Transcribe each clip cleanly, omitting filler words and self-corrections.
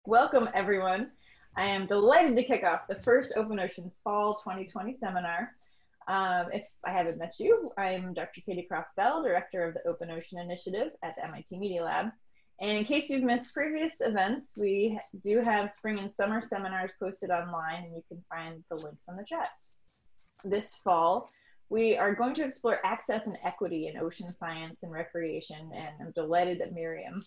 Welcome, everyone. I am delighted to kick off the first Open Ocean Fall 2020 seminar. If I haven't met you, I'm Dr. Katie Croft-Bell, Director of the Open Ocean Initiative at the MIT Media Lab. And in case you've missed previous events, we do have spring and summer seminars posted online, and you can find the links on the chat. This fall, we are going to explore access and equity in ocean science and recreation, and I'm delighted that Miriam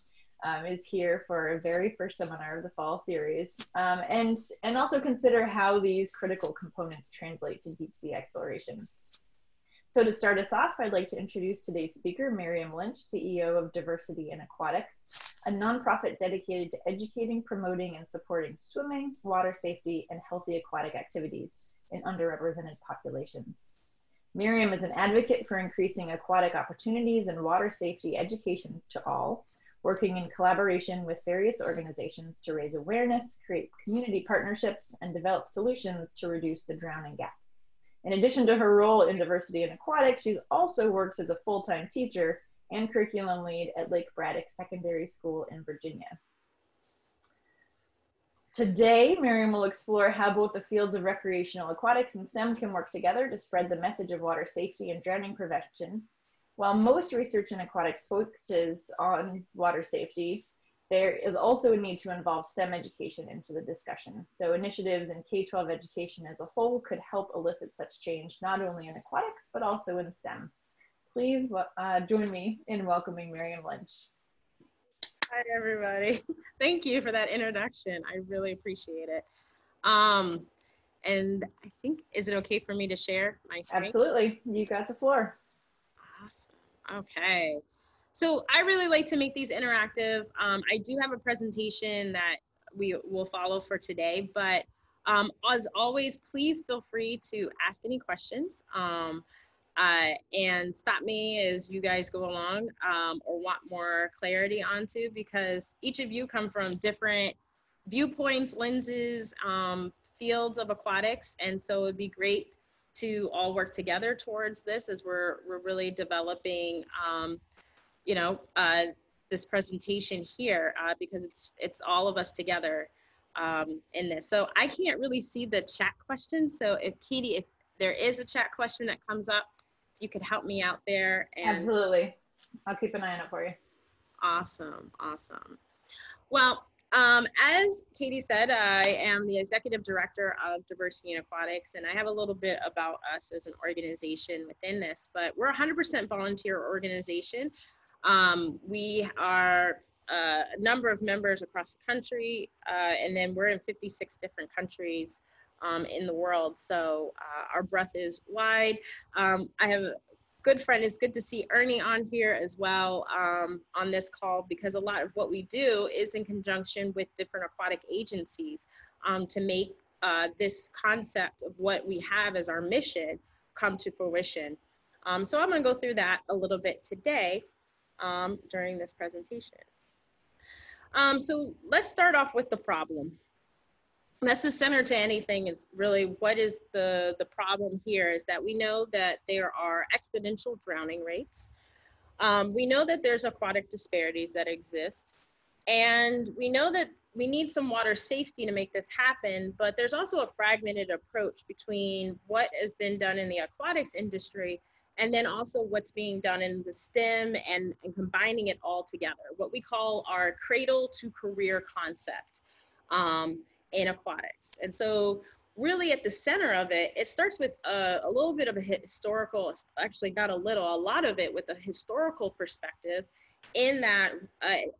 is here for a very first seminar of the fall series, and also consider how these critical components translate to deep sea exploration. So to start us off, I'd like to introduce today's speaker, Miriam Lynch, CEO of Diversity in Aquatics, a nonprofit dedicated to educating, promoting, and supporting swimming, water safety, and healthy aquatic activities in underrepresented populations. Miriam is an advocate for increasing aquatic opportunities and water safety education to all, working in collaboration with various organizations to raise awareness, create community partnerships, and develop solutions to reduce the drowning gap. In addition to her role in Diversity in Aquatics, she also works as a full-time teacher and curriculum lead at Lake Braddock Secondary School in Virginia. Today, Miriam will explore how both the fields of recreational aquatics and STEM can work together to spread the message of water safety and drowning prevention. While most research in aquatics focuses on water safety, there is also a need to involve STEM education into the discussion. So initiatives in K-12 education as a whole could help elicit such change, not only in aquatics, but also in STEM. Please join me in welcoming Miriam Lynch. Hi, everybody. Thank you for that introduction. I really appreciate it. And I think, is it okay for me to share my screen? Absolutely. You got the floor. Awesome. Okay. So I really like to make these interactive. I do have a presentation that we will follow for today, but as always, please feel free to ask any questions and stop me as you guys go along or want more clarity onto, because each of you come from different viewpoints, lenses, fields of aquatics, and so it'd be great to all work together towards this as we're really developing, this presentation here because it's all of us together in this. So I can't really see the chat question. So if Katie, if there is a chat question that comes up, you could help me out there. And absolutely. I'll keep an eye on it for you. Awesome. Awesome. Well, as Katie said, I am the executive director of Diversity in Aquatics, and I have a little bit about us as an organization within this, but we're a 100% volunteer organization. We are a number of members across the country, and then we're in 56 different countries in the world. So our breadth is wide. I have a good friend. It's good to see Ernie on here as well on this call, because a lot of what we do is in conjunction with different aquatic agencies to make this concept of what we have as our mission come to fruition. So I'm going to go through that a little bit today during this presentation. So let's start off with the problem. That's the center to anything, is really what is the problem here, is that we know that there are exponential drowning rates. We know that there's aquatic disparities that exist. And we know that we need some water safety to make this happen, but there's also a fragmented approach between what has been done in the aquatics industry and then also what's being done in the STEM and combining it all together, what we call our cradle to career concept. In aquatics. And so really at the center of it, it starts with a little bit of a historical, actually not a little, a lot of it with a historical perspective, in that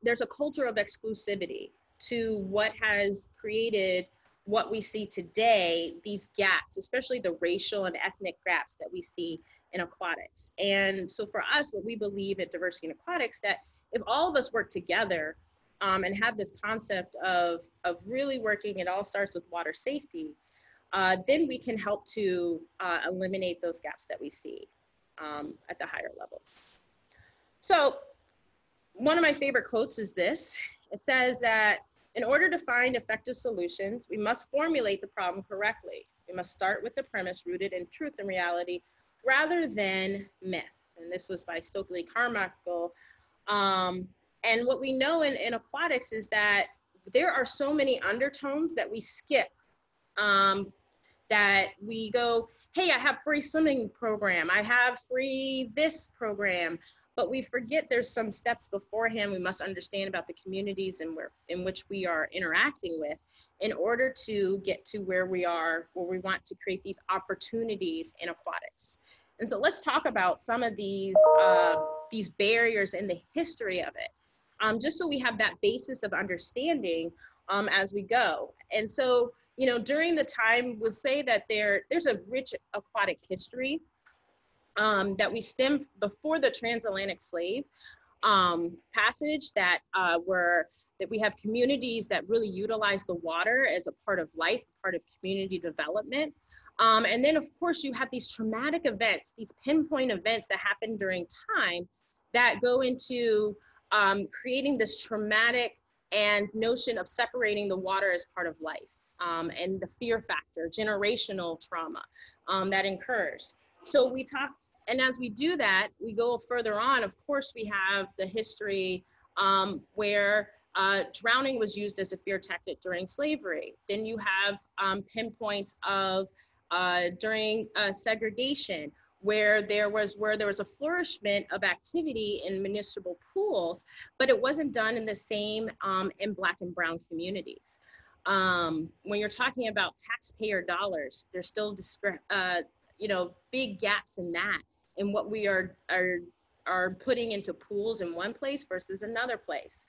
there's a culture of exclusivity to what has created what we see today, these gaps, especially the racial and ethnic gaps that we see in aquatics. And so for us, what we believe at Diversity in Aquatics, that if all of us work together and have this concept of really working, it all starts with water safety, then we can help to eliminate those gaps that we see at the higher levels. So one of my favorite quotes is this. It says that in order to find effective solutions, we must formulate the problem correctly. We must start with the premise rooted in truth and reality rather than myth. And this was by Stokely Carmichael. And what we know in aquatics is that there are so many undertones that we skip, that we go, hey, I have free swimming program, I have free this program, but we forget there's some steps beforehand we must understand about the communities in which we are interacting with in order to get to where we are, where we want to create these opportunities in aquatics. And so let's talk about some of these barriers in the history of it, just so we have that basis of understanding as we go. And so, you know, during the time, we'll say that there's a rich aquatic history that we stem before the transatlantic slave passage, that we have communities that really utilize the water as a part of life, part of community development. And then of course you have these traumatic events, these pinpoint events that happen during time that go into creating this traumatic and notion of separating the water as part of life, and the fear factor, generational trauma that incurs. So we talk, and as we do that, we go further on. Of course, we have the history where drowning was used as a fear tactic during slavery. Then you have pinpoints of during segregation, where there was a flourishment of activity in municipal pools, but it wasn't done in the same in Black and brown communities. When you're talking about taxpayer dollars, there's still you know, big gaps in that, in what we are putting into pools in one place versus another place.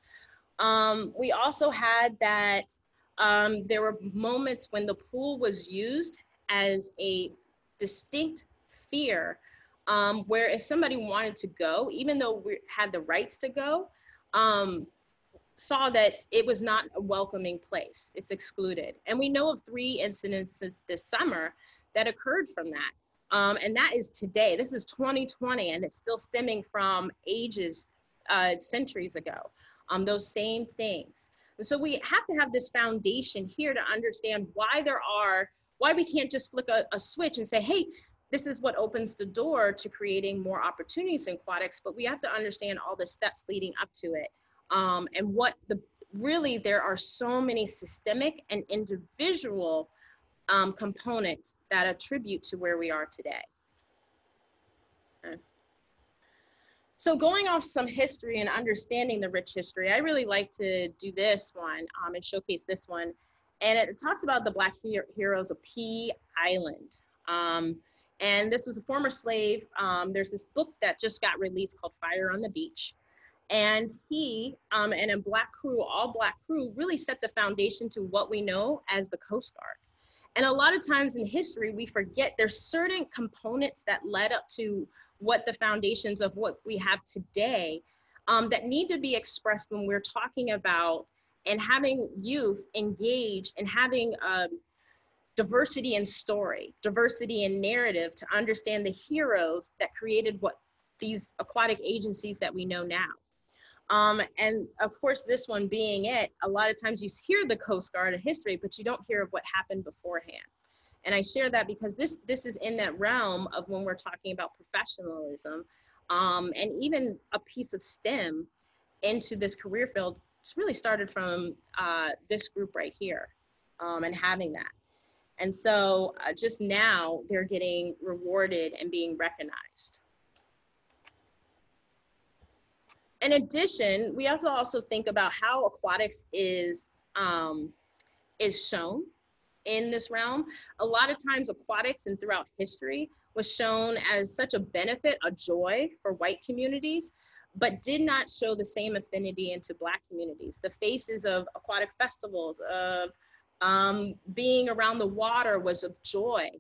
We also had that there were moments when the pool was used as a distinct fear, where if somebody wanted to go, even though we had the rights to go, saw that it was not a welcoming place, it's excluded. And we know of 3 incidences this summer that occurred from that. And that is today, this is 2020, and it's still stemming from ages, centuries ago, those same things. And so we have to have this foundation here to understand why we can't just flick a switch and say, hey, this is what opens the door to creating more opportunities in aquatics, but we have to understand all the steps leading up to it. And really, there are so many systemic and individual components that attribute to where we are today. Okay. So going off some history and understanding the rich history, I really like to do this one and showcase this one. And it talks about the Black heroes of Pea Island. And this was a former slave. There's this book that just got released called Fire on the Beach. And he and a Black crew, all Black crew, really set the foundation to what we know as the Coast Guard. And a lot of times in history, we forget there's certain components that led up to what the foundations of what we have today that need to be expressed when we're talking about and having youth engage and having diversity in story, diversity in narrative, to understand the heroes that created what these aquatic agencies that we know now. And of course, this one being it, a lot of times you hear the Coast Guard of history, but you don't hear of what happened beforehand. And I share that because this is in that realm of when we're talking about professionalism, and even a piece of STEM into this career field. It's really started from this group right here, and having that. And so just now they're getting rewarded and being recognized. In addition, we also think about how aquatics is shown in this realm. A lot of times aquatics and throughout history was shown as such a benefit, a joy for white communities, but did not show the same affinity into Black communities. The faces of aquatic festivals, of being around the water was of joy,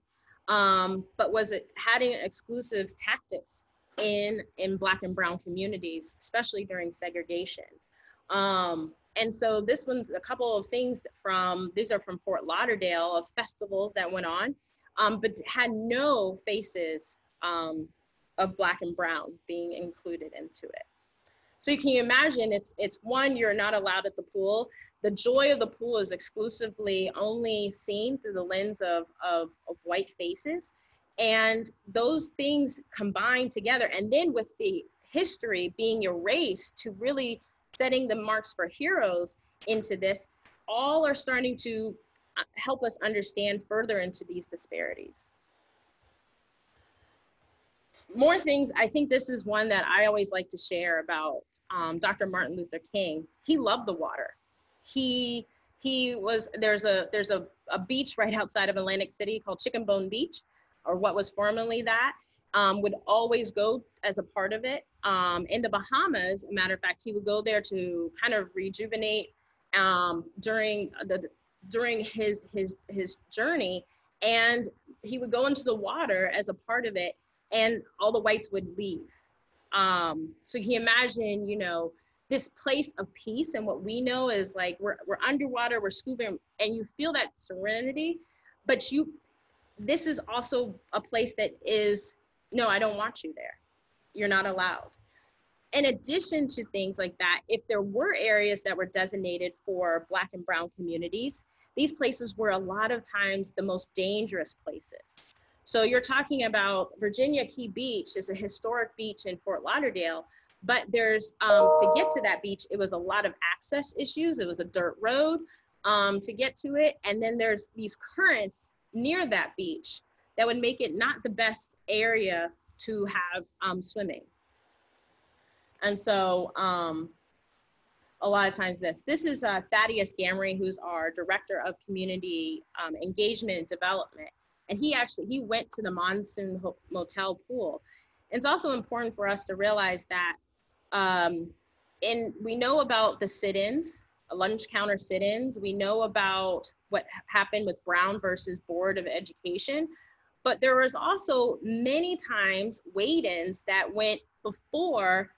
but was it having exclusive tactics in Black and brown communities, especially during segregation. And so this one's a couple of things these are from Fort Lauderdale, of festivals that went on, but had no faces of Black and brown being included into it. So you can imagine it's one, you're not allowed at the pool. The joy of the pool is exclusively only seen through the lens of white faces. And those things combined together, and then with the history being erased to really setting the marks for heroes into this, all are starting to help us understand further into these disparities. More things, I think this is one that I always like to share about Dr. Martin Luther King. He loved the water. He was, there's a beach right outside of Atlantic City called Chicken Bone Beach, or what was formerly that, would always go as a part of it. In the Bahamas, a matter of fact, he would go there to kind of rejuvenate during his journey, and he would go into the water as a part of it, and all the whites would leave. So you imagine, you know, this place of peace, and what we know is like we're underwater, we're scuba, and you feel that serenity, but this is also a place that is, no, I don't want you there. You're not allowed. In addition to things like that, if there were areas that were designated for Black and brown communities, these places were a lot of times the most dangerous places. So you're talking about Virginia Key Beach is a historic beach in Fort Lauderdale, but there's, to get to that beach, it was a lot of access issues. It was a dirt road to get to it. And then there's these currents near that beach that would make it not the best area to have swimming. And so a lot of times this is Thaddeus Gamory, who's our Director of Community Engagement and Development. And he went to the Monsoon Motel pool. It's also important for us to realize that we know about the sit-ins, lunch counter sit-ins. We know about what happened with Brown versus Board of Education, but there was also many times wait-ins that went before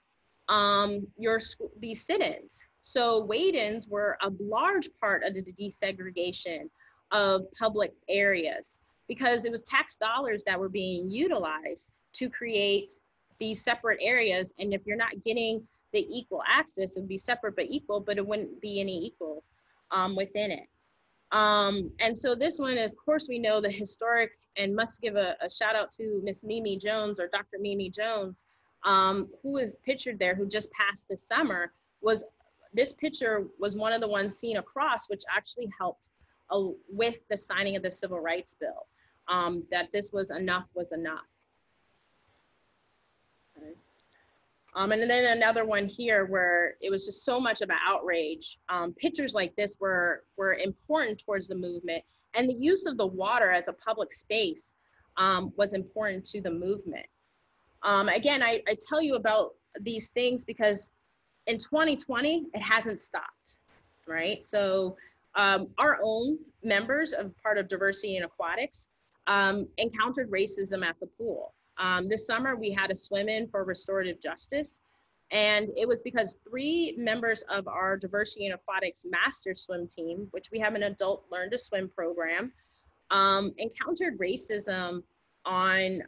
these sit-ins. So wait-ins were a large part of the desegregation of public areas, because it was tax dollars that were being utilized to create these separate areas. And if you're not getting the equal access, it would be separate but equal, but it wouldn't be any equal within it. And so this one, of course, we know the historic, and must give a shout out to Miss Mimi Jones, or Dr. Mimi Jones, who is pictured there, who just passed this summer. This picture was one of the ones seen across, which actually helped with the signing of the Civil Rights Bill. That this was enough was enough. Okay. And then another one here where it was just so much of an outrage. Pictures like this were important towards the movement, and the use of the water as a public space was important to the movement. Again, I tell you about these things because in 2020, it hasn't stopped, right? So our own members of part of Diversity in Aquatics encountered racism at the pool. This summer, we had a swim-in for restorative justice, and it was because 3 members of our Diversity in Aquatics master swim team, which we have an adult learn to swim program, encountered racism on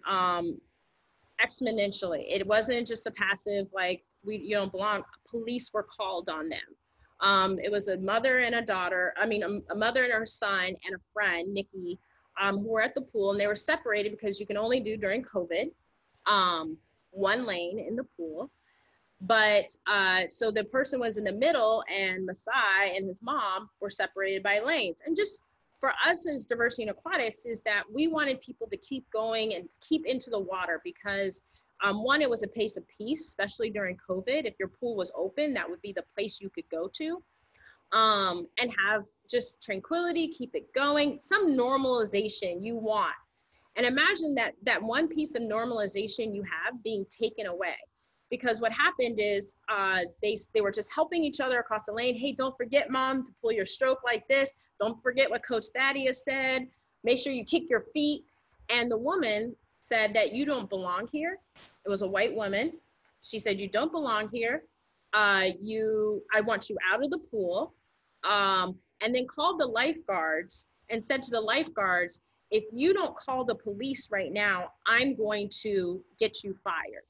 exponentially. It wasn't just a passive, like, you don't belong. Police were called on them. It was a mother and a daughter, a mother and her son and a friend, Nikki, who were at the pool, and they were separated because you can only do during COVID, 1 lane in the pool. But so the person was in the middle, and Masai and his mom were separated by lanes. And just for us as Diversity in Aquatics is that we wanted people to keep going and keep into the water because one, it was a place of peace, especially during COVID. If your pool was open, that would be the place you could go to and have just tranquility, keep it going, some normalization you want. And imagine that one piece of normalization you have being taken away. Because what happened is they were just helping each other across the lane. Hey, don't forget, Mom, to pull your stroke like this. Don't forget what Coach Thaddeus said. Make sure you kick your feet. And the woman said that you don't belong here. It was a white woman. She said, you don't belong here. I want you out of the pool. And then called the lifeguards and said to the lifeguards, if you don't call the police right now, I'm going to get you fired.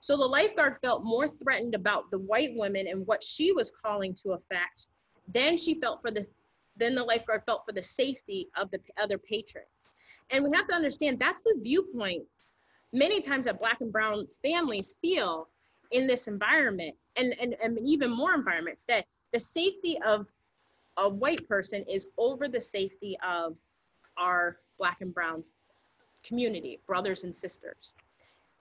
So the lifeguard felt more threatened about the white woman and what she was calling to effect than the lifeguard felt for the safety of the other patrons. And we have to understand that's the viewpoint many times that Black and brown families feel in this environment and even more environments, that the safety of a white person is over the safety of our Black and brown community, brothers and sisters.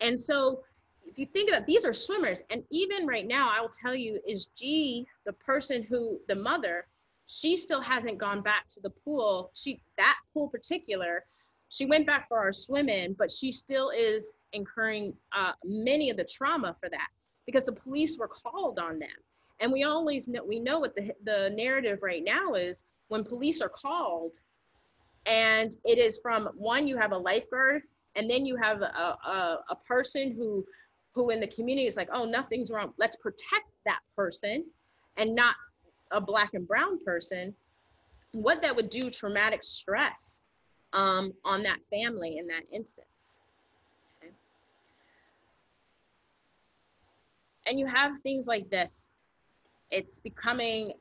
And so if you think about, these are swimmers, and even right now, I will tell you, is G, the person who, the mother, she still hasn't gone back to the pool. That pool particular, she went back for our swim in, but she still is incurring many of the trauma for that, because the police were called on them. And we always know, we know what the narrative right now is, when police are called, and it is from one, you have a lifeguard, and then you have a person who in the community is like, oh, nothing's wrong, let's protect that person and not a Black and brown person. What that would do, traumatic stress on that family in that instance. Okay. And you have things like this. It's becoming,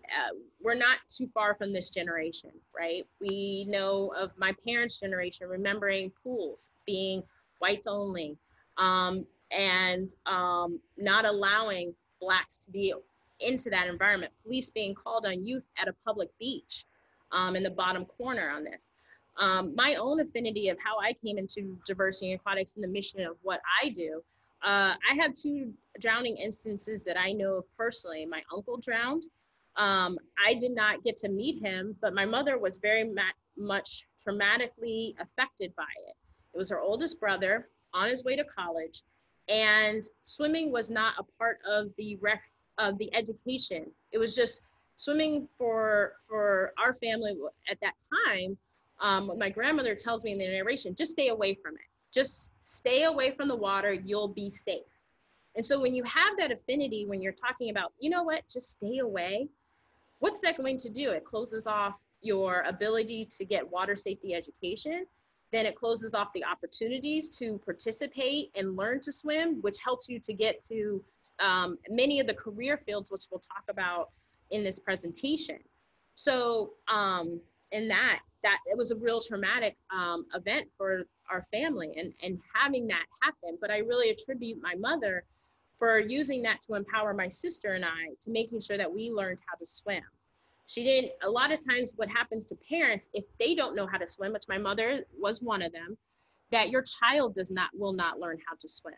we're not too far from this generation, right? We know of my parents' generation, remembering pools being whites only, and not allowing Blacks to be into that environment. Police being called on youth at a public beach, in the bottom corner on this. My own affinity of how I came into diversity in aquatics and the mission of what I do. I have 2 drowning instances that I know of personally. My uncle drowned. I did not get to meet him, but my mother was very much traumatically affected by it. It was her oldest brother on his way to college, and swimming was not a part of the education. It was just swimming for our family at that time. What my grandmother tells me in the narration, just stay away from it. Just stay away from the water, you'll be safe. And so when you have that affinity, when you're talking about, you know what, just stay away, what's that going to do? It closes off your ability to get water safety education. Then it closes off the opportunities to participate and learn to swim, which helps you to get to many of the career fields, which we'll talk about in this presentation. So in that it was a real traumatic event for our family, and having that happen. But I really attribute my mother for using that to empower my sister and I, to making sure that we learned how to swim. She didn't, a lot of times what happens to parents, if they don't know how to swim, which my mother was one of them, that your child will not learn how to swim.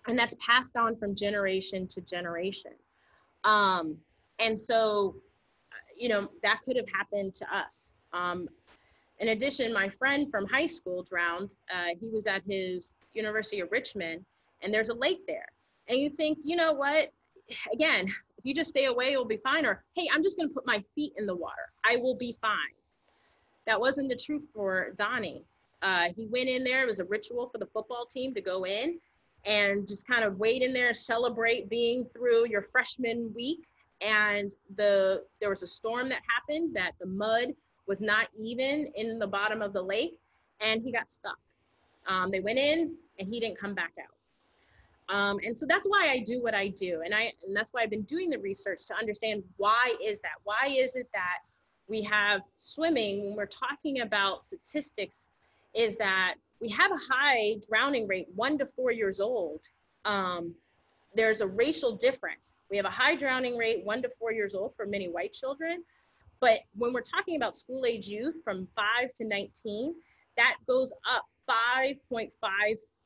And that's passed on from generation to generation. And so, you know, that could have happened to us. In addition, my friend from high school drowned. He was at his University of Richmond, and there's a lake there. And you think, you know what, again, if you just stay away, you'll be fine. Or, hey, I'm just gonna put my feet in the water, I will be fine. That wasn't the truth for Donnie. He went in there, it was a ritual for the football team to go in and just kind of wait in there, celebrate being through your freshman week. And there was a storm that happened, that the mud was not even in the bottom of the lake, and he got stuck. They went in and he didn't come back out. And so that's why I do what I do. And that's why I've been doing the research to understand, why is that? Why is it that we have swimming, when we're talking about statistics, is that we have a high drowning rate, 1 to 4 years old. There's a racial difference. We have a high drowning rate, 1 to 4 years old, for many white children. But when we're talking about school age youth from 5 to 19, that goes up 5.5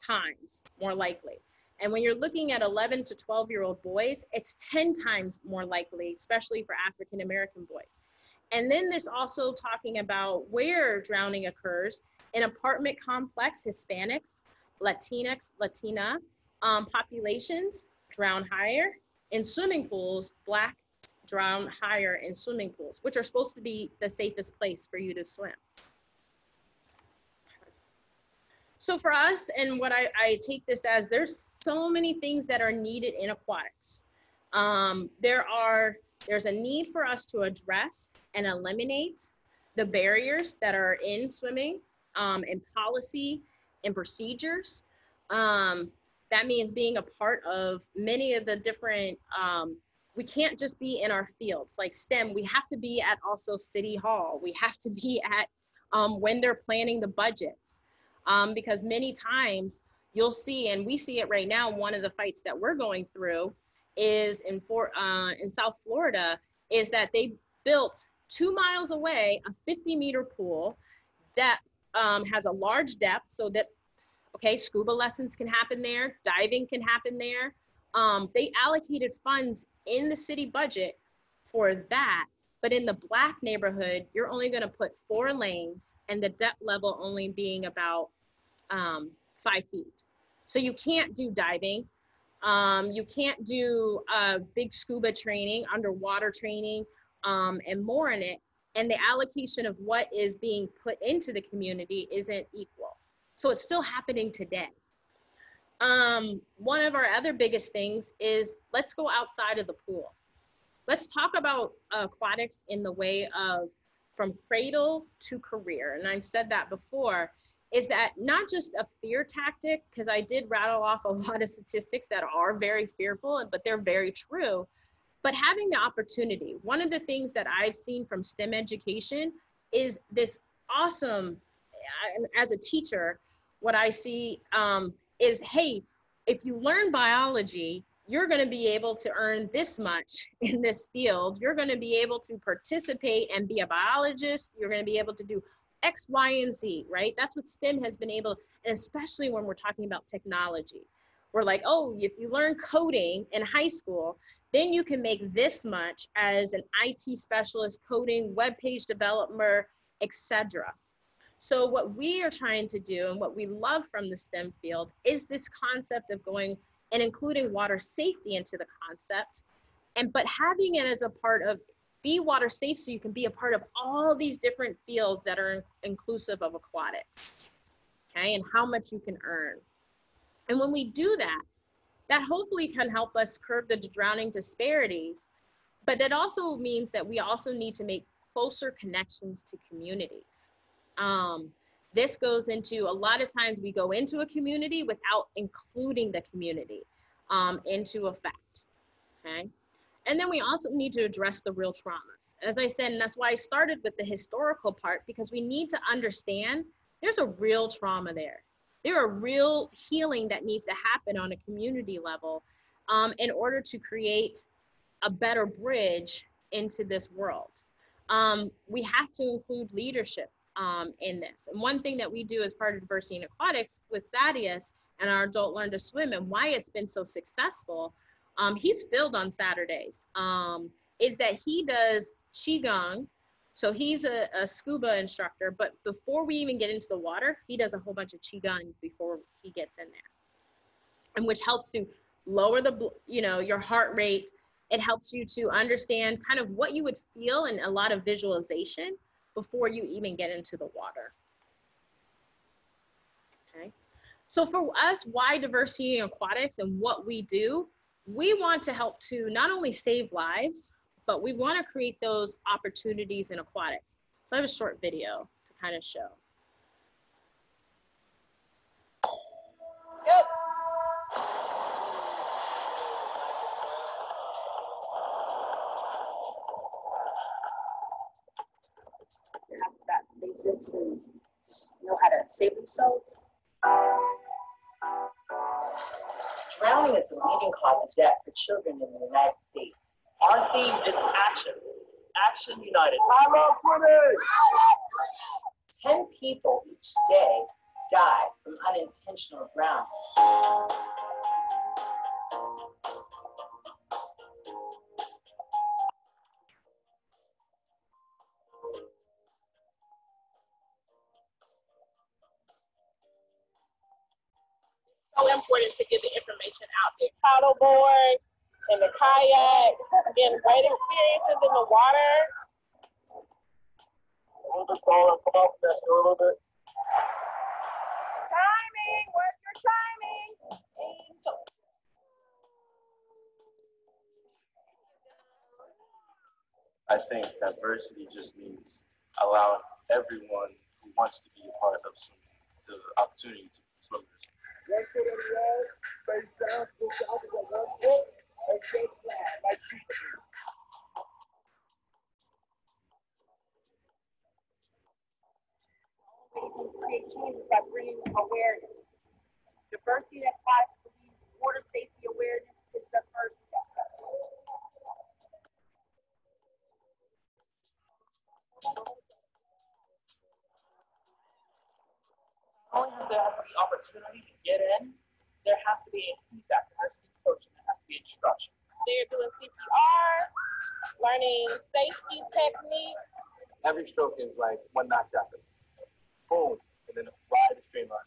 times more likely. And when you're looking at 11 to 12-year-old boys, it's 10 times more likely, especially for African-American boys. And then there's also talking about where drowning occurs. In apartment complex, Hispanics, Latina populations drown higher. In swimming pools, Black drown higher in swimming pools, which are supposed to be the safest place for you to swim. So for us, and what I take this as, there's so many things that are needed in aquatics. There's a need for us to address and eliminate the barriers that are in swimming, in policy and procedures. That means being a part of many of the different, we can't just be in our fields like STEM. We have to be at also City Hall. We have to be at when they're planning the budgets, because many times you'll see, and we see it right now, one of the fights that we're going through is in South Florida, is that they built 2 miles away, a 50-meter pool, depth, has a large depth so that, okay, scuba lessons can happen there, diving can happen there. They allocated funds in the city budget for that, but in the Black neighborhood, you're only gonna put 4 lanes and the depth level only being about 5 feet. So you can't do diving. You can't do big scuba training, underwater training, and more in it. And the allocation of what is being put into the community isn't equal. So it's still happening today. One of our other biggest things is let's go outside of the pool. Let's talk about aquatics in the way of from cradle to career. And I've said that before, is that not just a fear tactic, because I did rattle off a lot of statistics that are very fearful, but they're very true, but having the opportunity. One of the things that I've seen from STEM education is this awesome, as a teacher, what I see is, hey, if you learn biology, you're going to be able to earn this much in this field. You're going to be able to participate and be a biologist. You're going to be able to do X, Y, and Z, right? That's what STEM has been able, and especially when we're talking about technology. We're like, oh, if you learn coding in high school, then you can make this much as an IT specialist, coding, web page developer, etc. So what we are trying to do and what we love from the STEM field is this concept of going and including water safety into the concept, but having it as a part of be water safe so you can be a part of all these different fields that are inclusive of aquatics, okay, and how much you can earn. And when we do that, that hopefully can help us curb the drowning disparities, but that also means that we also need to make closer connections to communities. This goes into, a lot of times we go into a community without including the community into effect, okay? And then we also need to address the real traumas. As I said, and that's why I started with the historical part, because we need to understand there's a real trauma there. There are real healing that needs to happen on a community level in order to create a better bridge into this world. We have to include leadership in this. And one thing that we do as part of Diversity in Aquatics with Thaddeus and our Adult Learn to Swim, and why it's been so successful, he's filled on Saturdays, is that he does Qigong. So he's a scuba instructor, but before we even get into the water, he does a whole bunch of Qigong before he gets in there, and which helps to lower the, your heart rate. It helps you to understand kind of what you would feel and a lot of visualization before you even get into the water. Okay. So for us, why diversity in aquatics and what we do, we want to help to not only save lives, but we want to create those opportunities in aquatics. So I have a short video to kind of show. Yep. Have that basics and know how to save themselves. Drowning is the leading cause of death for children in the United States. Our theme is action. Action United. I love swimming! 10 people each day die from unintentional drowning. So important to get the information out there. Paddleboard and the kayak, getting great experiences in the water. A little bit taller, come up just a little bit. Timing, work your timing. I think diversity just means allowing everyone who wants to be a part of swimming the opportunity to be swimmers. One foot on the edge, face down, push out with one foot, and shake flat, like Superman. We can create changes by bringing awareness. Diversity in aquatics believes water safety awareness is the first step. there has to be opportunity to get in, there has to be feedback, there has to be coaching, there has to be instruction. They're doing CPR, learning safety techniques. Every stroke is like one notch after. Boom, and then ride the streamline.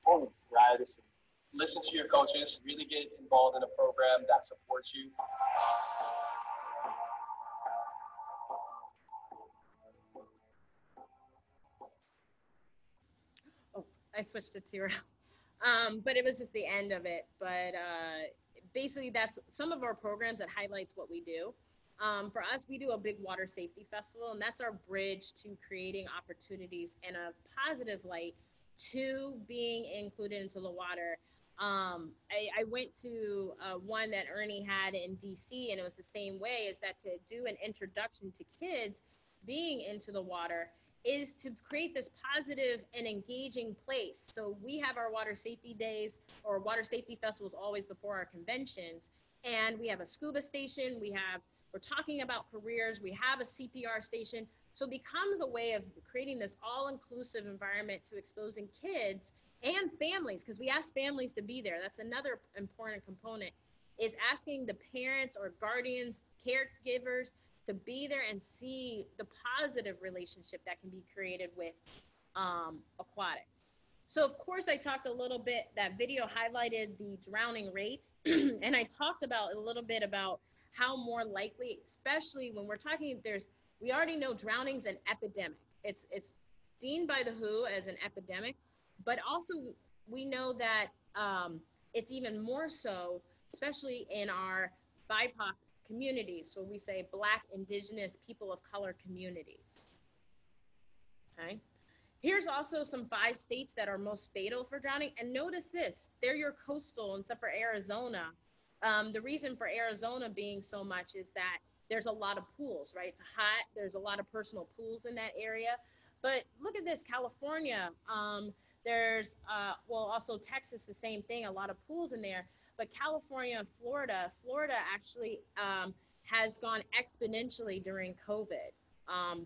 Boom, ride the streamline. Listen to your coaches, really get involved in a program that supports you. Oh, I switched it to but it was just the end of it. But basically, that's some of our programs that highlights what we do. For us, we do a big water safety festival, and that's our bridge to creating opportunities in a positive light to being included into the water. I went to one that Ernie had in DC, and it was the same way, is that to do an introduction to kids being into the water is to create this positive and engaging place. So we have our water safety days or water safety festivals always before our conventions. And we have a scuba station, we're talking about careers, we have a CPR station. So it becomes a way of creating this all-inclusive environment to exposing kids and families, because we ask families to be there. That's another important component, is asking the parents or guardians, caregivers, to be there and see the positive relationship that can be created with aquatics. So of course I talked a little bit, that video highlighted the drowning rates, and I talked about a little bit about how more likely, especially when we're talking, we already know drowning's an epidemic. It's deemed by the WHO as an epidemic, but also we know that it's even more so, especially in our BIPOC communities. So we say Black, Indigenous, people of color communities. Okay. Here's also some 5 states that are most fatal for drowning. And notice this, they're your coastal, except for Arizona. The reason for Arizona being so much is that there's a lot of pools, right? It's hot, there's a lot of personal pools in that area. But look at this, California, there's, well, also Texas, the same thing, a lot of pools in there. But California and Florida actually has gone exponentially during COVID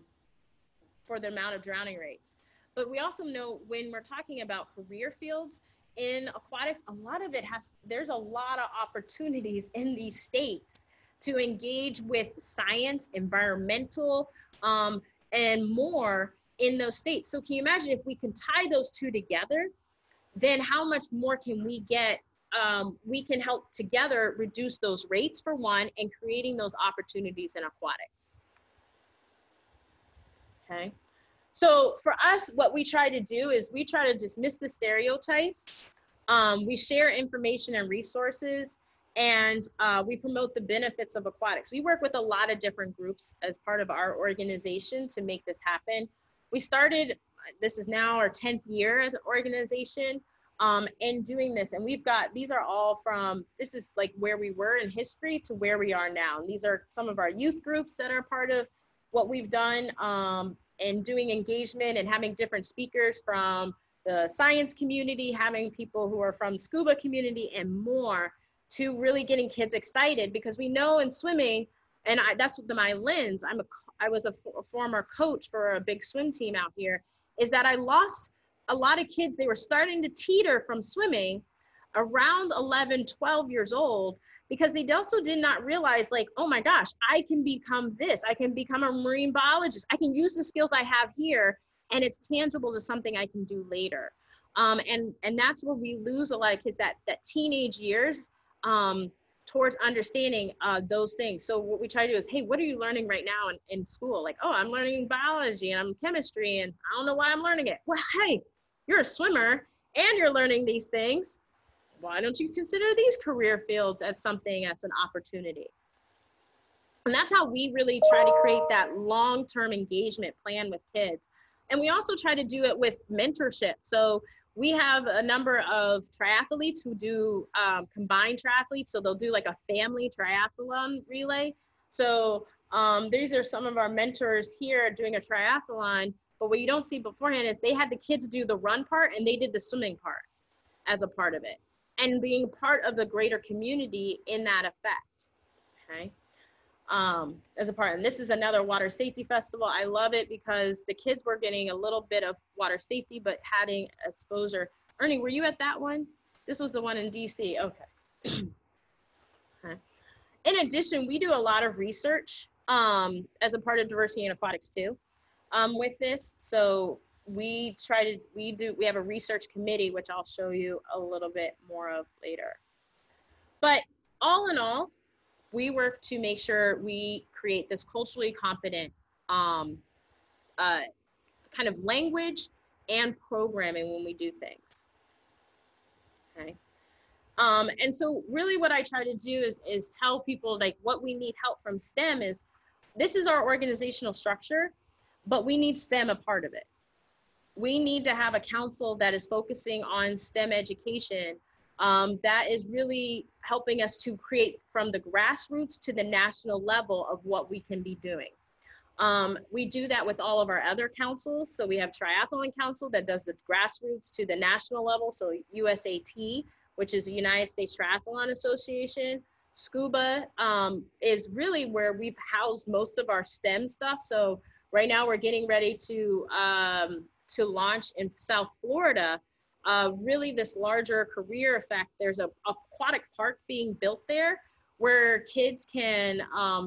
for the amount of drowning rates. But we also know when we're talking about career fields in aquatics, a lot of it there's a lot of opportunities in these states to engage with science, environmental, and more in those states. So can you imagine if we can tie those two together, then how much more can we get? We can help together reduce those rates for one, and creating those opportunities in aquatics. Okay. So for us, what we try to do is we try to dismiss the stereotypes. We share information and resources, and we promote the benefits of aquatics. We work with a lot of different groups as part of our organization to make this happen. We started, this is now our 10th year as an organization, in doing this. And we've got, these are all from, this is like where we were in history to where we are now. And these are some of our youth groups that are part of what we've done in doing engagement and having different speakers from the science community, having people who are from scuba community and more, to really getting kids excited, because we know in swimming, and that's my lens, I was a former coach for a big swim team out here, is that I lost a lot of kids. They were starting to teeter from swimming around 11, 12 years old, because they also did not realize, like, oh my gosh, I can become this. I can become a marine biologist. I can use the skills I have here, and it's tangible to something I can do later. And that's where we lose a lot of kids, that teenage years towards understanding those things. So what we try to do is, hey, what are you learning right now in school? Like, oh, I'm learning biology and I'm chemistry, and I don't know why I'm learning it. Well, hey, you're a swimmer and you're learning these things. Why don't you consider these career fields as something that's an opportunity? And that's how we really try to create that long-term engagement plan with kids. And we also try to do it with mentorship. So we have a number of triathletes who do combined triathletes. So they'll do like a family triathlon relay. So these are some of our mentors here doing a triathlon. But what you don't see beforehand is they had the kids do the run part and they did the swimming part as a part of it, and being part of the greater community in that effect. Okay. as a part. And this is another water safety festival. I love it because the kids were getting a little bit of water safety, but having exposure. Ernie, were you at that one? This was the one in DC. Okay. Okay. In addition, we do a lot of research as a part of diversity in aquatics too with this. So we have a research committee, which I'll show you a little bit more of later. But all in all, we work to make sure we create this culturally competent kind of language and programming when we do things. Okay. And so really what I try to do is tell people like what we need help from STEM is, this is our organizational structure, but we need STEM a part of it. We need to have a council that is focusing on STEM education that is really helping us to create from the grassroots to the national level of what we can be doing. We do that with all of our other councils. So we have Triathlon Council that does the grassroots to the national level. So USAT, which is the United States Triathlon Association. Scuba is really where we've housed most of our STEM stuff. So right now we're getting ready to launch in South Florida, really this larger career effect. There's a aquatic park being built there where kids can,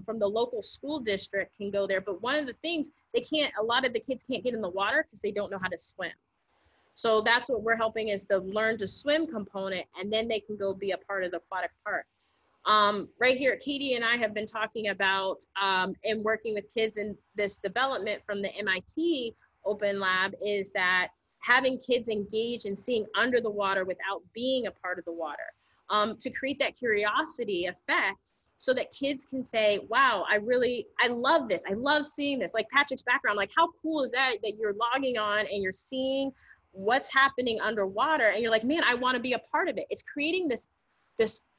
from the local school district can go there. But one of the things, a lot of the kids can't get in the water because they don't know how to swim. So that's what we're helping is the learn to swim component, and then they can go be a part of the aquatic park. Right here, Katie and I have been talking about and working with kids in this development from the MIT Open Lab is that having kids engage in seeing under the water without being a part of the water, to create that curiosity effect so that kids can say, wow, I love this. I love seeing this. Like Patrick's background, like how cool is that you're logging on and you're seeing what's happening underwater and you're like, man, I want to be a part of it. It's creating this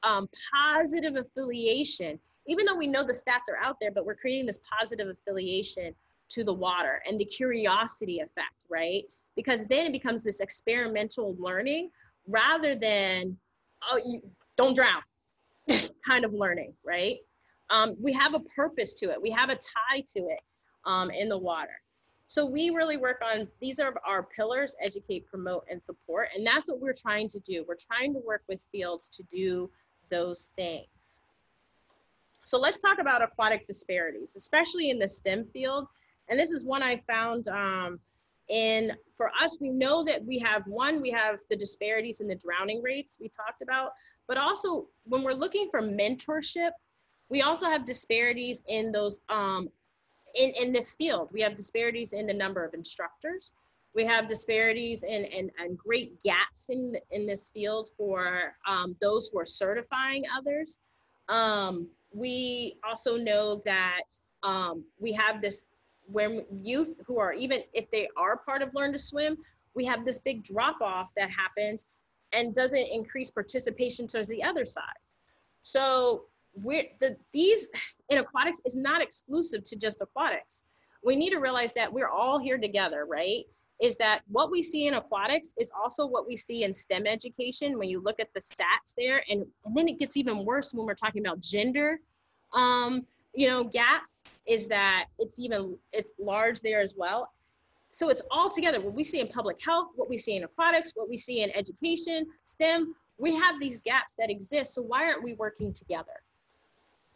positive affiliation, even though we know the stats are out there, but we're creating this positive affiliation to the water and the curiosity effect, right? Because then it becomes this experimental learning rather than, oh, you don't drown kind of learning, right? We have a purpose to it. We have a tie to it in the water. So we really work on, these are our pillars: educate, promote, and support. And that's what we're trying to do. We're trying to work with fields to do those things. So let's talk about aquatic disparities, especially in the STEM field. And this is one I found for us, we know that we have the disparities in the drowning rates we talked about, but also when we're looking for mentorship, we also have disparities in those, in this field. We have disparities in the number of instructors. We have disparities and great gaps in this field for those who are certifying others. We also know that we have this, when youth who are, even if they are part of Learn to Swim, we have this big drop off that happens and doesn't increase participation towards the other side. So these in aquatics is not exclusive to just aquatics. We need to realize that we're all here together, right? Is that what we see in aquatics is also what we see in STEM education when you look at the stats there, and then it gets even worse when we're talking about gender gaps, is that it's large there as well. So it's all together. What we see in public health, what we see in aquatics, what we see in education, STEM, we have these gaps that exist. So why aren't we working together,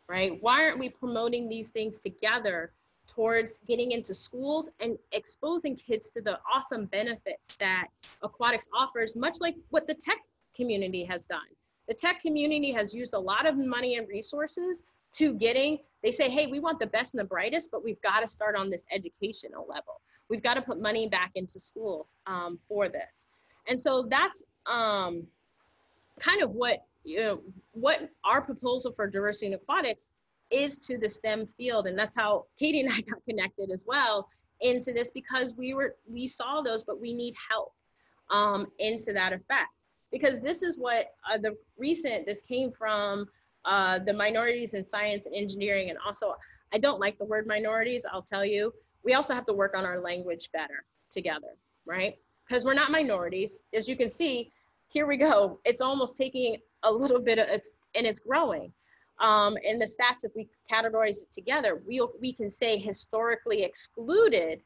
right? Why aren't we promoting these things together towards getting into schools and exposing kids to the awesome benefits that aquatics offers, much like what the tech community has done. The tech community has used a lot of money and resources to they say, hey, we want the best and the brightest, but we've got to start on this educational level. We've got to put money back into schools for this. And so that's kind of what our proposal for diversity in aquatics is to the STEM field. And that's how Katie and I got connected as well into this, because we saw those, but we need help into that effect. Because this is what this came from the minorities in science and engineering. And also, I don't like the word minorities, I'll tell you. We also have to work on our language better together, right? Because we're not minorities. As you can see, here we go. It's almost taking a little bit of, and it's growing. In the stats, if we categorize it together, we can say historically excluded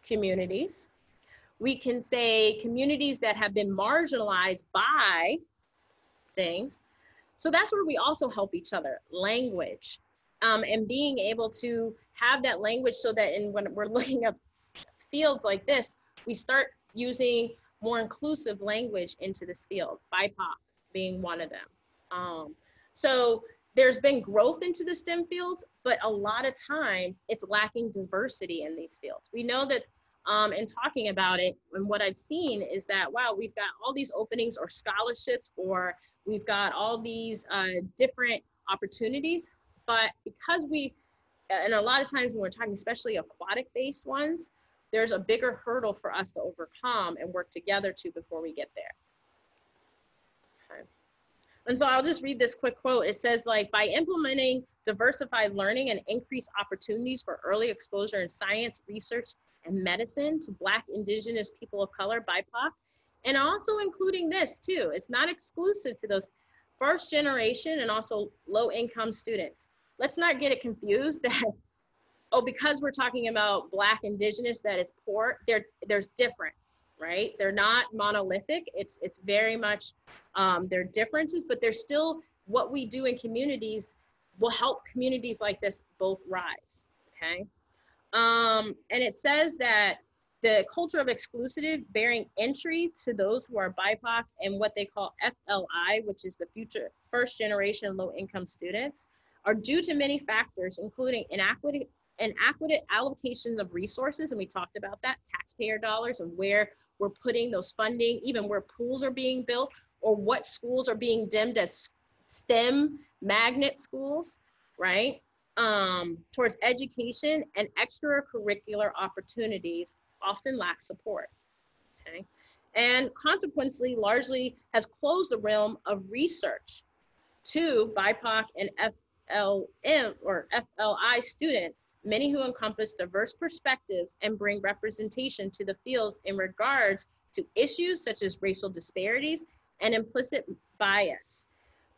communities. We can say communities that have been marginalized by things. So that's where we also help each other, language, and being able to have that language so that when we're looking up fields like this, we start using more inclusive language into this field, BIPOC being one of them. So there's been growth into the STEM fields, but a lot of times it's lacking diversity in these fields. We know that in talking about it, and what I've seen is that, wow, we've got all these openings or scholarships, or we've got all these different opportunities, but because and a lot of times when we're talking, especially aquatic-based ones, there's a bigger hurdle for us to overcome and work together to before we get there. Okay. And so I'll just read this quick quote. It says, like, by implementing diversified learning and increased opportunities for early exposure in science, research, and medicine to Black, Indigenous, people of color, BIPOC, and also including this too. It's not exclusive to those first generation and also low income students. Let's not get it confused that, oh, because we're talking about Black, Indigenous, that is poor, there's difference, right? They're not monolithic. It's very much, there are differences, but there's still what we do in communities will help communities like this both rise, okay? And it says that the culture of exclusivity bearing entry to those who are BIPOC and what they call FLI, which is the future first generation low income students, are due to many factors, including inequity allocations of resources, and we talked about that, taxpayer dollars and where we're putting those funding, even where pools are being built, or what schools are being deemed as STEM magnet schools, right? Towards education and extracurricular opportunities often lack support, okay? And consequently, largely has closed the realm of research to BIPOC and FLM or FLI students, many who encompass diverse perspectives and bring representation to the fields in regards to issues such as racial disparities and implicit bias.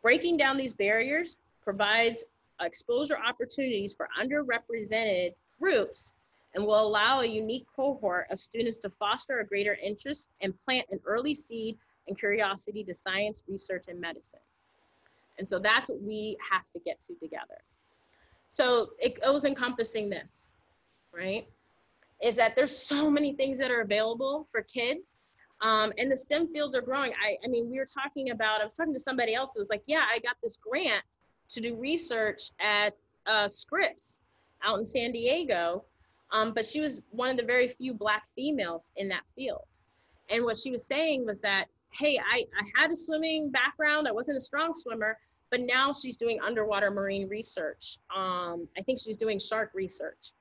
Breaking down these barriers provides exposure opportunities for underrepresented groups and will allow a unique cohort of students to foster a greater interest and plant an early seed and curiosity to science, research, and medicine. And so that's what we have to get to together. So it was encompassing this, right? Is that there's so many things that are available for kids. And the STEM fields are growing. I mean, I was talking to somebody else who was like, yeah, I got this grant to do research at Scripps out in San Diego. But she was one of the very few Black females in that field. And what she was saying was that, hey, I had a swimming background. I wasn't a strong swimmer, but now she's doing underwater marine research. I think she's doing shark research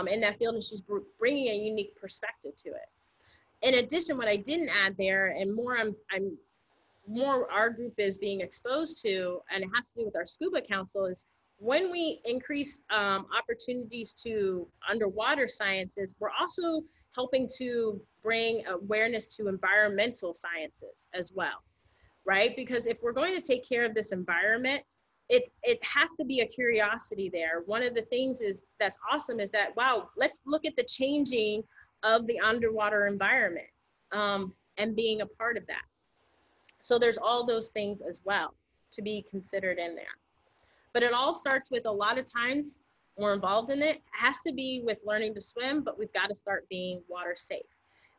in that field, and she's bringing a unique perspective to it. In addition, what I didn't add there, and more more our group is being exposed to, and it has to do with our scuba council, is when we increase opportunities to underwater sciences, we're also helping to bring awareness to environmental sciences as well, right? Because if we're going to take care of this environment, it has to be a curiosity there. One of the things that's awesome is that, wow, let's look at the changing of the underwater environment and being a part of that. So there's all those things as well to be considered in there. But it all starts with, a lot of times we're involved in it, has to be with learning to swim, but we've got to start being water safe.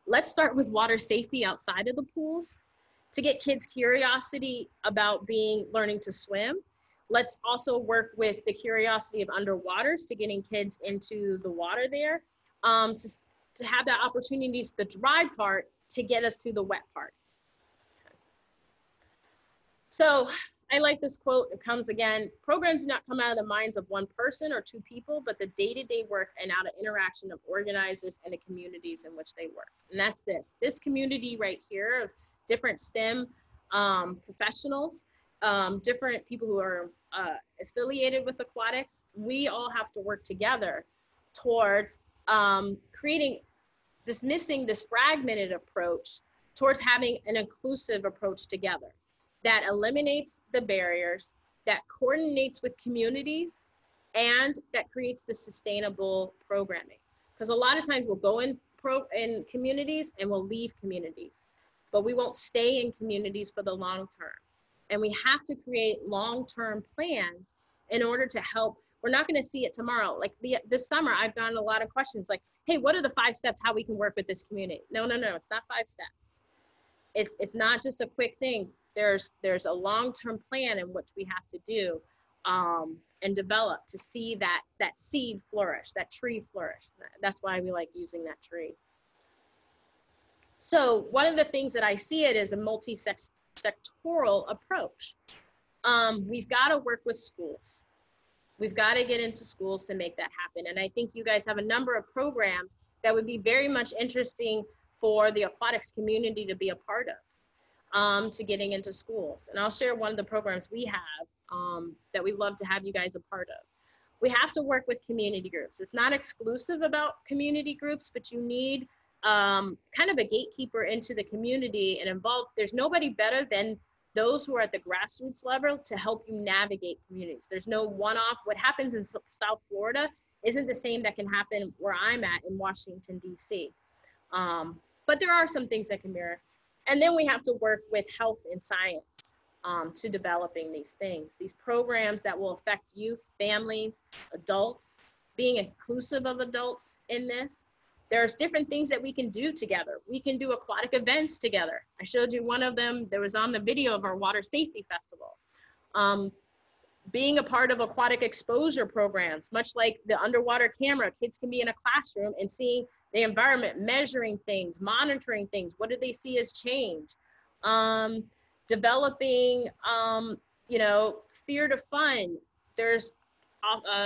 Let's start with water safety outside of the pools to get kids' curiosity about learning to swim. Let's also work with the curiosity of underwaters to getting kids into the water there, to have that opportunities, the dry part, to get us to the wet part. So I like this quote. It comes again: programs do not come out of the minds of one person or two people, but the day-to-day work and out of interaction of organizers and the communities in which they work. And that's this community right here of different STEM professionals, different people who are affiliated with aquatics. We all have to work together towards dismissing this fragmented approach towards having an inclusive approach together that eliminates the barriers, that coordinates with communities and that creates the sustainable programming. Because a lot of times we'll go in communities and we'll leave communities, but we won't stay in communities for the long term. And we have to create long-term plans in order to help. We're not going to see it tomorrow. Like this summer, I've gotten a lot of questions like, hey, what are the 5 steps how we can work with this community? No, it's not 5 steps. It's not just a quick thing. There's a long-term plan in which we have to do and develop to see that seed flourish, that tree flourish. That's why we like using that tree. So one of the things that I see it is a multi-sectoral approach. We've got to work with schools. We've got to get into schools to make that happen. And I think you guys have a number of programs that would be very much interesting for the aquatics community to be a part of, to getting into schools. And I'll share one of the programs we have that we'd love to have you guys a part of. We have to work with community groups. It's not exclusive about community groups, but you need kind of a gatekeeper into the community and involved. There's nobody better than those who are at the grassroots level to help you navigate communities. There's no one-off. What happens in South Florida isn't the same that can happen where I'm at in Washington, D.C. But there are some things that can mirror. And then we have to work with health and science to developing these things, these programs that will affect youth, families, adults, being inclusive of adults in this. There's different things that we can do together. We can do aquatic events together. I showed you one of them that was on the video of our water safety festival. Being a part of aquatic exposure programs, much like the underwater camera, kids can be in a classroom and seeing the environment, measuring things, monitoring things. What do they see as change? Developing, fear to fun. There's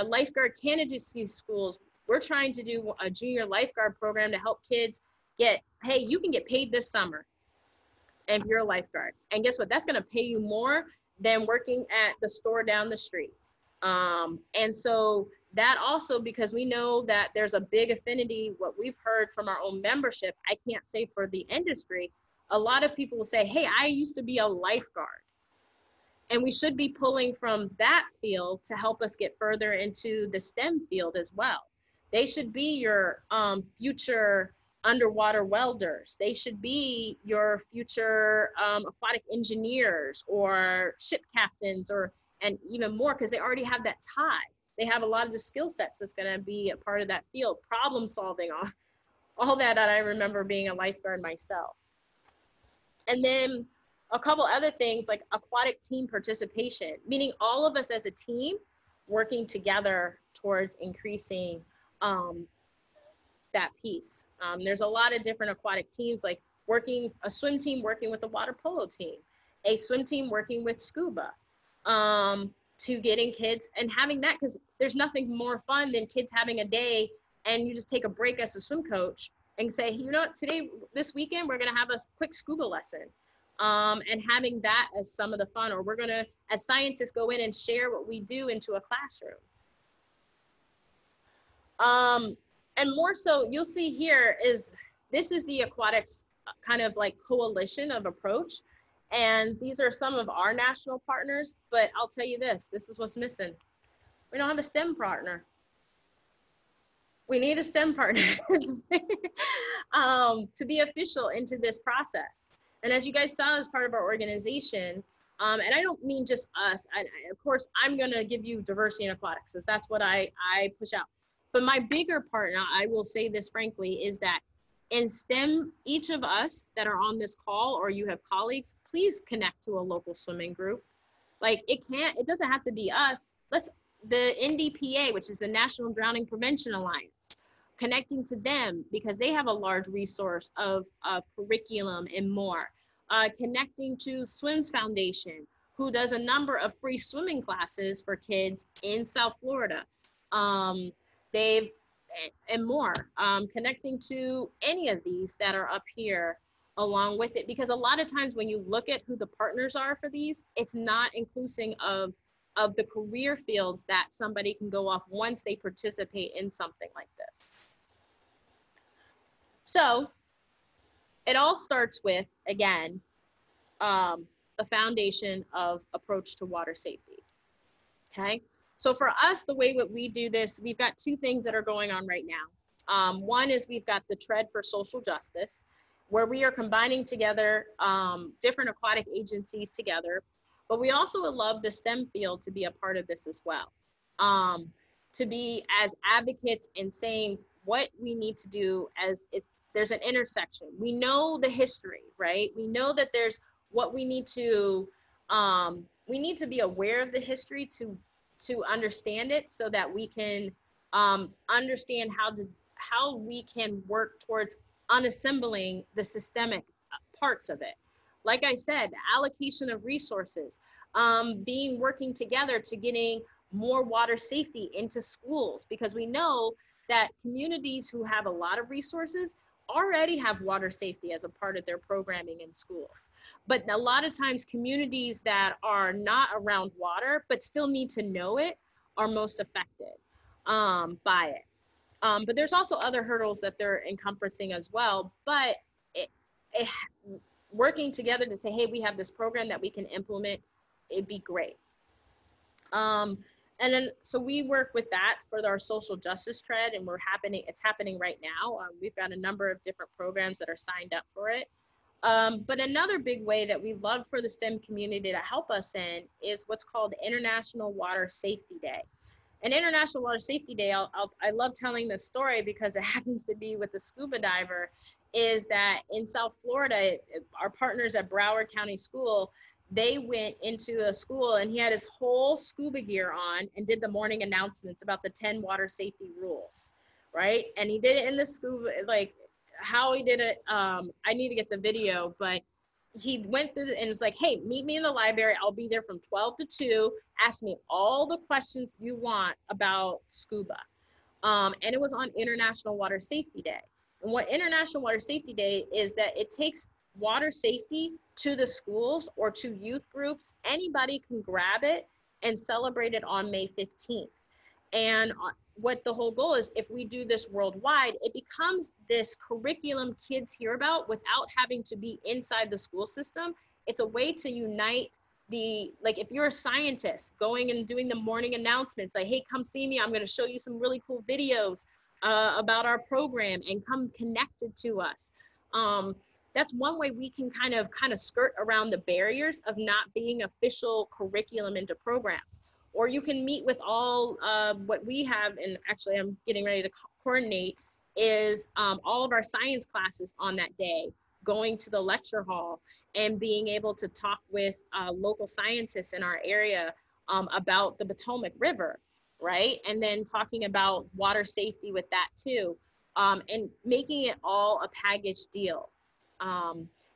lifeguard candidacy schools. We're trying to do a junior lifeguard program to help kids get, hey, you can get paid this summer if you're a lifeguard. And guess what? That's going to pay you more than working at the store down the street. And so that also, because we know that there's a big affinity, what we've heard from our own membership, I can't say for the industry, a lot of people will say, hey, I used to be a lifeguard. And we should be pulling from that field to help us get further into the STEM field as well. They should be your future underwater welders. They should be your future aquatic engineers or ship captains, and even more, because they already have that tie. They have a lot of the skill sets that's going to be a part of that field, problem solving, all that I remember being a lifeguard myself. And then a couple other things like aquatic team participation, meaning all of us as a team working together towards increasing that piece. There's a lot of different aquatic teams, like a swim team working with a water polo team, a swim team working with scuba, to getting kids and having that, because there's nothing more fun than kids having a day and you just take a break as a swim coach and say, you know what, this weekend, we're going to have a quick scuba lesson. And having that as some of the fun, or we're going to, as scientists, go in and share what we do into a classroom. And more so, you'll see here this is the aquatics kind of like coalition of approach. And these are some of our national partners, but I'll tell you this is what's missing. We don't have a STEM partner. We need a STEM partner to be official into this process. And as you guys saw as part of our organization, and I don't mean just us, of course, I'm gonna give you diversity in aquatics, because that's what I push out. But my bigger partner, I will say this frankly, is that in STEM, each of us that are on this call, or you have colleagues, please connect to a local swimming group. Like it doesn't have to be us. The NDPA, which is the National Drowning Prevention Alliance, connecting to them because they have a large resource of curriculum and more. Connecting to Swims Foundation, who does a number of free swimming classes for kids in South Florida. And more, connecting to any of these that are up here along with it, because a lot of times when you look at who the partners are for these, it's not inclusive of the career fields that somebody can go off once they participate in something like this. So it all starts with, again, the foundation of approach to water safety. Okay. So for us, the way that we do this, we've got two things that are going on right now. One is we've got the Tread for Social Justice, where we are combining together different aquatic agencies together, but we also would love the STEM field to be a part of this as well. To be as advocates and saying what we need to do as there's an intersection. We know the history, right? We know that there's what we need to be aware of the history to understand it, so that we can understand how we can work towards unassembling the systemic parts of it. Like I said, allocation of resources, working together to getting more water safety into schools, because we know that communities who have a lot of resources already have water safety as a part of their programming in schools. But a lot of times communities that are not around water but still need to know it are most affected by it. But there's also other hurdles that they're encompassing as well. But working together to say, hey, we have this program that we can implement, it'd be great. And then, so we work with that for our social justice tread, and it's happening right now. We've got a number of different programs that are signed up for it. But another big way that we love for the STEM community to help us in is what's called International Water Safety Day. And International Water Safety Day, I love telling this story because it happens to be with a scuba diver, is that in South Florida, our partners at Broward County School, they went into a school and he had his whole scuba gear on and did the morning announcements about the 10 water safety rules, right? And he did it in the scuba, like how he did it, I need to get the video, but he went through and was like, hey, meet me in the library. I'll be there from 12 to 2. Ask me all the questions you want about scuba. And it was on International Water Safety Day. And what International Water Safety Day is that it takes water safety to the schools or to youth groups. Anybody can grab it and celebrate it on May 15th. And what the whole goal is, if we do this worldwide, it becomes this curriculum kids hear about without having to be inside the school system. It's a way to unite like if you're a scientist going and doing the morning announcements, like, hey, come see me. I'm going to show you some really cool videos about our program and come connected to us. That's one way we can kind of skirt around the barriers of not being official curriculum into programs. Or you can meet with all what we have, and actually I'm getting ready to coordinate, is all of our science classes on that day, going to the lecture hall and being able to talk with local scientists in our area about the Potomac River, right? And then talking about water safety with that too, and making it all a package deal.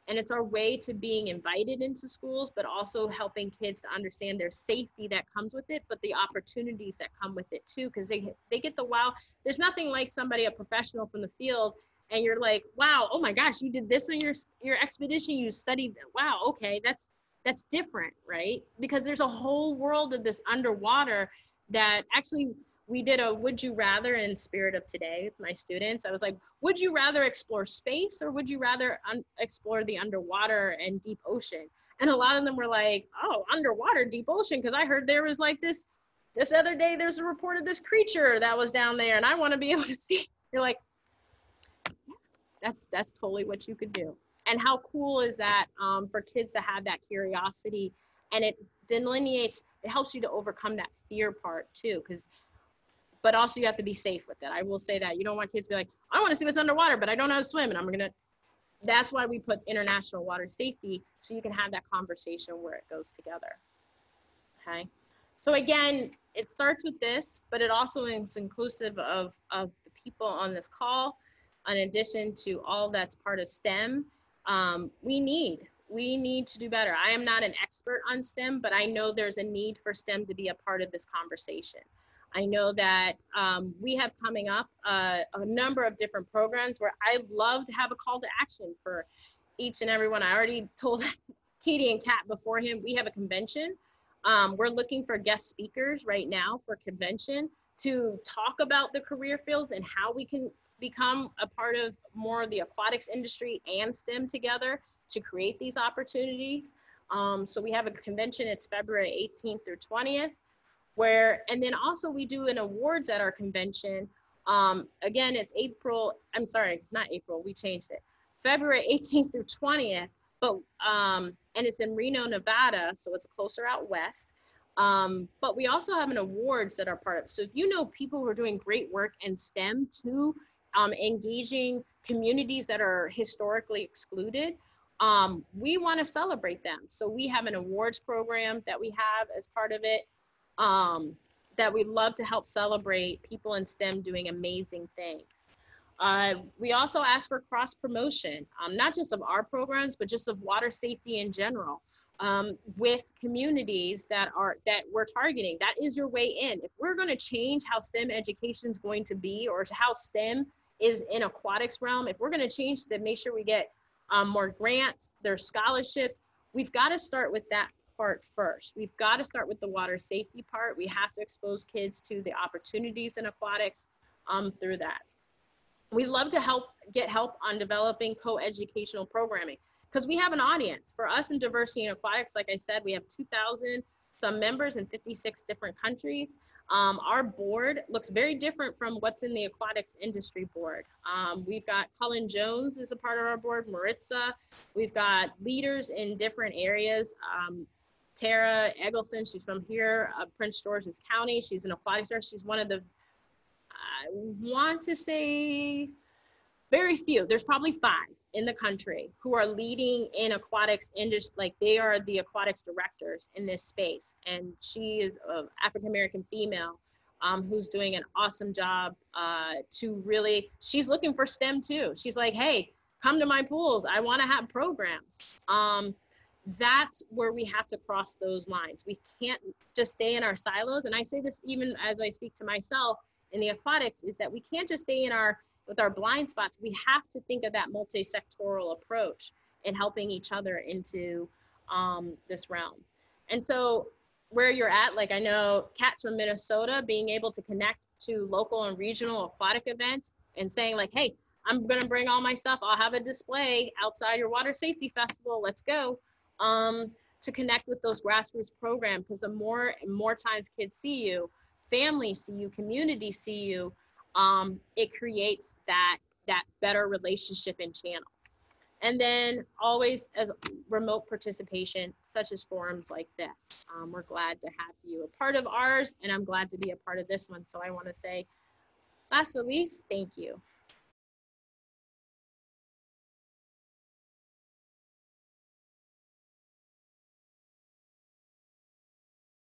And it's our way to being invited into schools, but also helping kids to understand their safety that comes with it, but the opportunities that come with it too, because they get the wow. There's nothing like somebody, a professional from the field, and you're like, wow, oh my gosh, you did this on your expedition, you studied, wow, okay, that's different, right? Because there's a whole world of this underwater that actually, we did a would you rather in spirit of today with my students. I was like, would you rather explore space or would you rather explore the underwater and deep ocean? And a lot of them were like, oh, underwater, deep ocean, because I heard there was like this other day, there's a report of this creature that was down there and I want to be able to see. You're like, yeah, that's totally what you could do. And how cool is that for kids to have that curiosity, and it delineates, it helps you to overcome that fear part too, but also you have to be safe with it. I will say that. You don't want kids to be like, I want to see what's underwater, but I don't know how to swim. And that's why we put international water safety, so you can have that conversation where it goes together, okay? So again, it starts with this, but it also is inclusive of the people on this call, in addition to all that's part of STEM. We need to do better. I am not an expert on STEM, but I know there's a need for STEM to be a part of this conversation. I know that we have coming up a number of different programs where I'd love to have a call to action for each and every one. I already told Katie and Kat beforehand, we have a convention. We're looking for guest speakers right now for convention to talk about the career fields and how we can become a part of more of the aquatics industry and STEM together to create these opportunities. So we have a convention, it's February 18th through 20th. and then also we do an awards at our convention. Again, it's we changed it. February 18th through 20th, but, and it's in Reno, Nevada, so it's closer out west. But we also have an awards that are part of it. So if you know people who are doing great work in STEM too, engaging communities that are historically excluded, we want to celebrate them. So we have an awards program that we have as part of it, that we love to help celebrate people in STEM doing amazing things. We also ask for cross promotion, not just of our programs, but just of water safety in general, with communities that we're targeting. That is your way in. If we're going to change how STEM education is going to be, or how STEM is in aquatics realm, if we're going to change to make sure we get more grants, there's scholarships, we've got to start with that part first. We've got to start with the water safety part. We have to expose kids to the opportunities in aquatics through that. We love to get help on developing co-educational programming, because we have an audience. For us in diversity in aquatics, like I said, we have 2,000 some members in 56 different countries. Our board looks very different from what's in the aquatics industry board. We've got Cullen Jones is a part of our board, Maritza. We've got leaders in different areas. Tara Eggleston, she's from here, Prince George's County. She's an aquatics nurse. She's one of the, I want to say, very few, there's probably 5 in the country who are leading in aquatics industry, like they are the aquatics directors in this space. And she is an African-American female who's doing an awesome job to really, she's looking for STEM too. She's like, hey, come to my pools. I want to have programs. That's where we have to cross those lines. We can't just stay in our silos. And I say this even as I speak to myself in the aquatics, is that we can't just stay in with our blind spots. We have to think of that multi-sectoral approach in helping each other into this realm. And so where you're at, like I know Kat's from Minnesota, being able to connect to local and regional aquatic events and saying like, hey, I'm gonna bring all my stuff. I'll have a display outside your water safety festival. Let's go. To connect with those grassroots programs, because the more and more times kids see you, families see you, communities see you, it creates that better relationship and channel. And then always as remote participation, such as forums like this. We're glad to have you a part of ours, and I'm glad to be a part of this one. So I want to say, last but not least, thank you.